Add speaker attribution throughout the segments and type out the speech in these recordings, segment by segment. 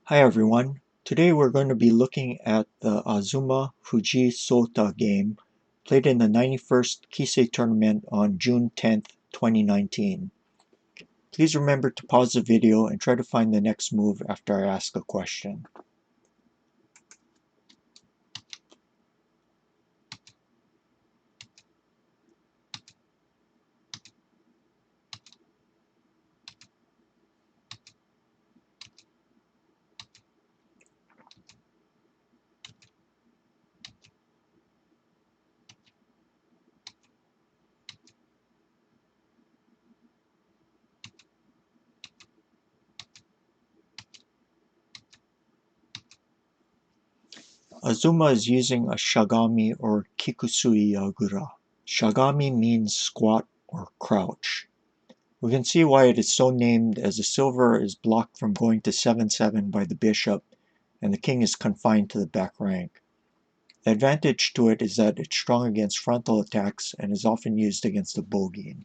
Speaker 1: Hi everyone. Today we're going to be looking at the Azuma-Fujii Souta game played in the 91st Kisei tournament on June 10th, 2019. Please remember to pause the video and try to find the next move after I ask a question. Azuma is using a Shagami or kikusui yagura. Shagami means squat or crouch. We can see why it is so named, as the silver is blocked from going to 7-7 by the bishop and the king is confined to the back rank. The advantage to it is that it's strong against frontal attacks and is often used against the bogin.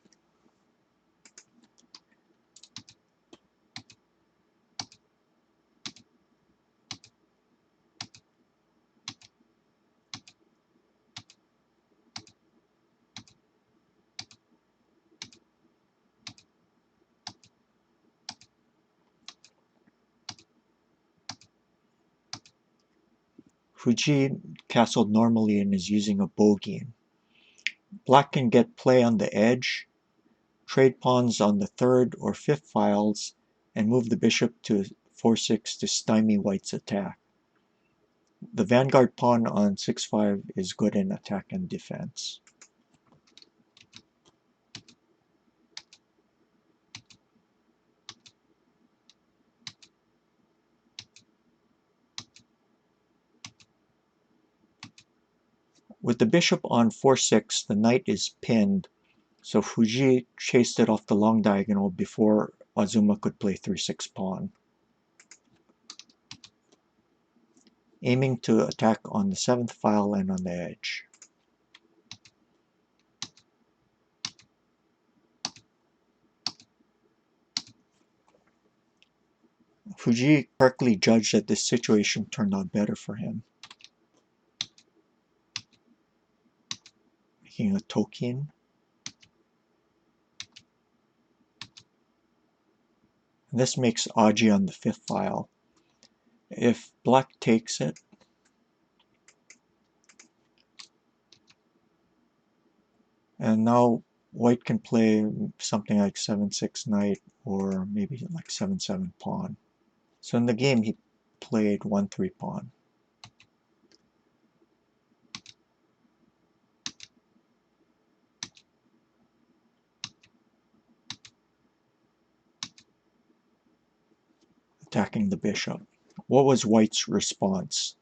Speaker 1: Fujii castled normally and is using a bogin. Black can get play on the edge, trade pawns on the 3rd or 5th files, and move the bishop to 4-6 to stymie white's attack. The vanguard pawn on 6-5 is good in attack and defense. With the bishop on 4-6, the knight is pinned, so Fujii chased it off the long diagonal before Azuma could play 3-6 pawn, aiming to attack on the 7th file and on the edge. Fujii correctly judged that this situation turned out better for him, making a token. And this makes Aji on the 5th file. If black takes it, and now white can play something like 7-6 knight or maybe like 7-7 pawn. So in the game he played 1-3 pawn. Attacking the bishop. What was white's response?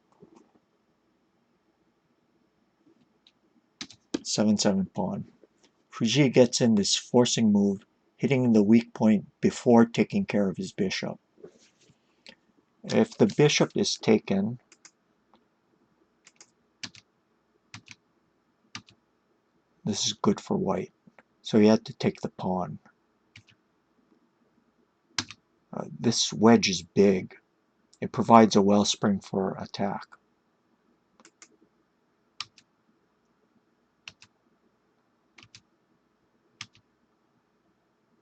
Speaker 1: 7-7 pawn. Fujii gets in this forcing move, hitting the weak point before taking care of his bishop. If the bishop is taken, this is good for white. So he had to take the pawn. This wedge is big. It provides a wellspring for attack.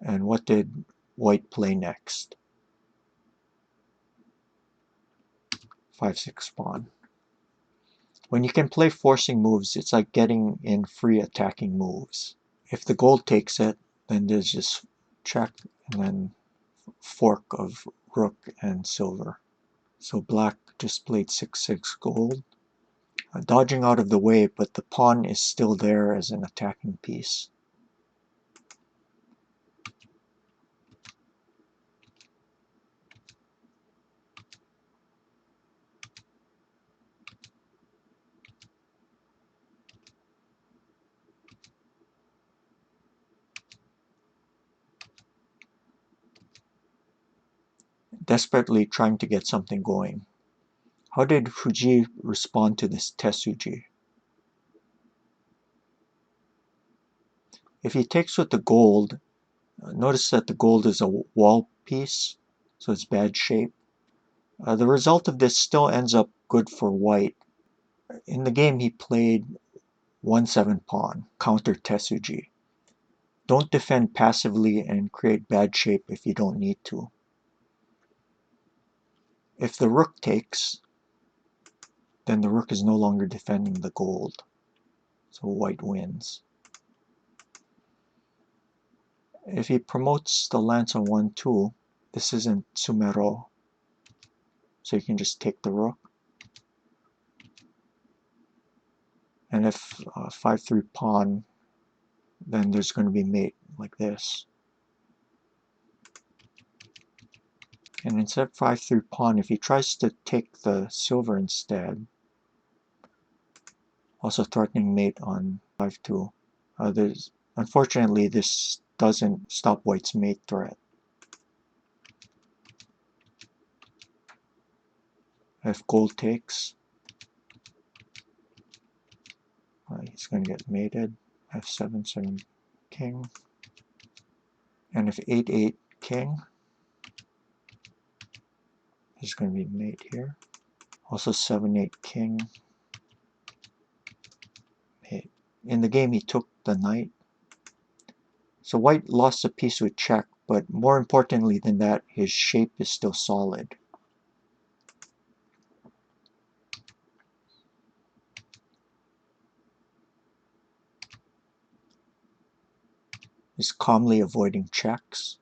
Speaker 1: And what did white play next? 5-6 pawn. When you can play forcing moves, it's like getting in free attacking moves. If the gold takes it, then there's just check and then fork of rook and silver. So black just played 6-6 gold, dodging out of the way, but the pawn is still there as an attacking piece. Desperately trying to get something going. How did Fujii respond to this Tesuji? If he takes with the gold, notice that the gold is a wall piece, so it's bad shape. The result of this still ends up good for white. In the game he played 1/7 pawn, counter Tesuji. Don't defend passively and create bad shape if you don't need to. If the rook takes, then the rook is no longer defending the gold. So white wins. If he promotes the lance on 1-2, this isn't sumero. So you can just take the rook. And if 5-3 pawn, then there's going to be mate like this. And instead of 5-3 pawn, if he tries to take the silver instead, also threatening mate on 5-2, unfortunately this doesn't stop white's mate threat. If gold takes, he's going to get mated. F7, 7 king. And if 8-8 king, there's going to be mate here. Also 7-8 king, mate. In the game he took the knight. So white lost a piece with check, but more importantly than that, his shape is still solid. He's calmly avoiding checks.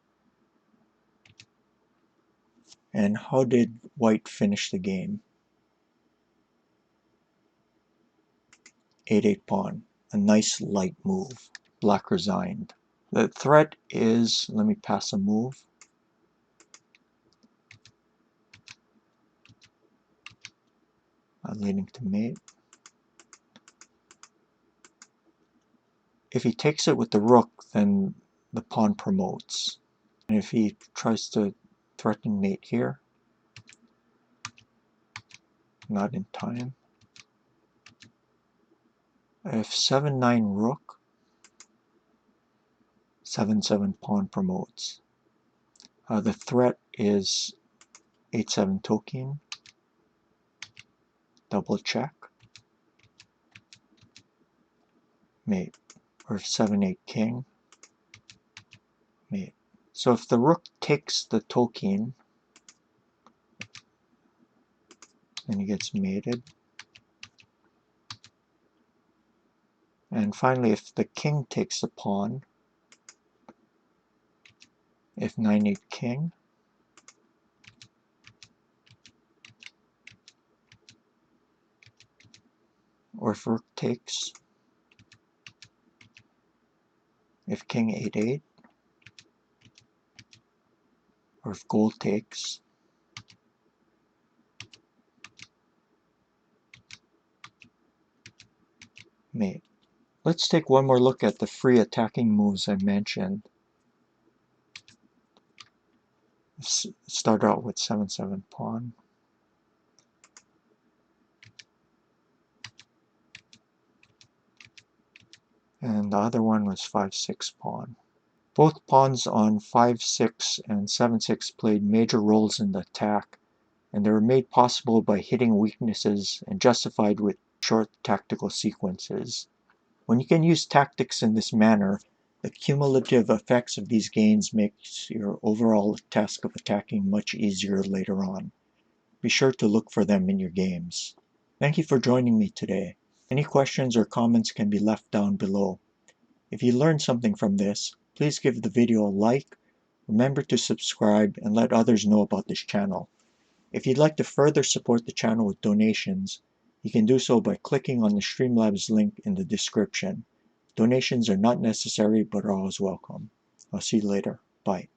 Speaker 1: And how did white finish the game? 8-8 pawn. A nice light move. Black resigned. The threat is, let me pass a move. Leading to mate. If he takes it with the rook, then the pawn promotes. And if he tries to threaten mate here, not in time. If 7-9 rook, 7-7 pawn promotes. The threat is 8-7 token, double check, mate. Or if 7-8 king, mate. So if the rook takes the token, then he gets mated. And finally, if the king takes the pawn, if 9-8 king, or if rook takes, if king 8-8, or if gold takes, mate. Let's take one more look at the free attacking moves I mentioned. Let's start out with 7-7 pawn. And the other one was 5-6 pawn. Both pawns on 5-6 and 7-6 played major roles in the attack, and they were made possible by hitting weaknesses and justified with short tactical sequences. When you can use tactics in this manner, the cumulative effects of these gains makes your overall task of attacking much easier later on. Be sure to look for them in your games. Thank you for joining me today. Any questions or comments can be left down below. If you learned something from this, please give the video a like, remember to subscribe, and let others know about this channel. If you'd like to further support the channel with donations, you can do so by clicking on the Streamlabs link in the description. Donations are not necessary but are always welcome. I'll see you later. Bye.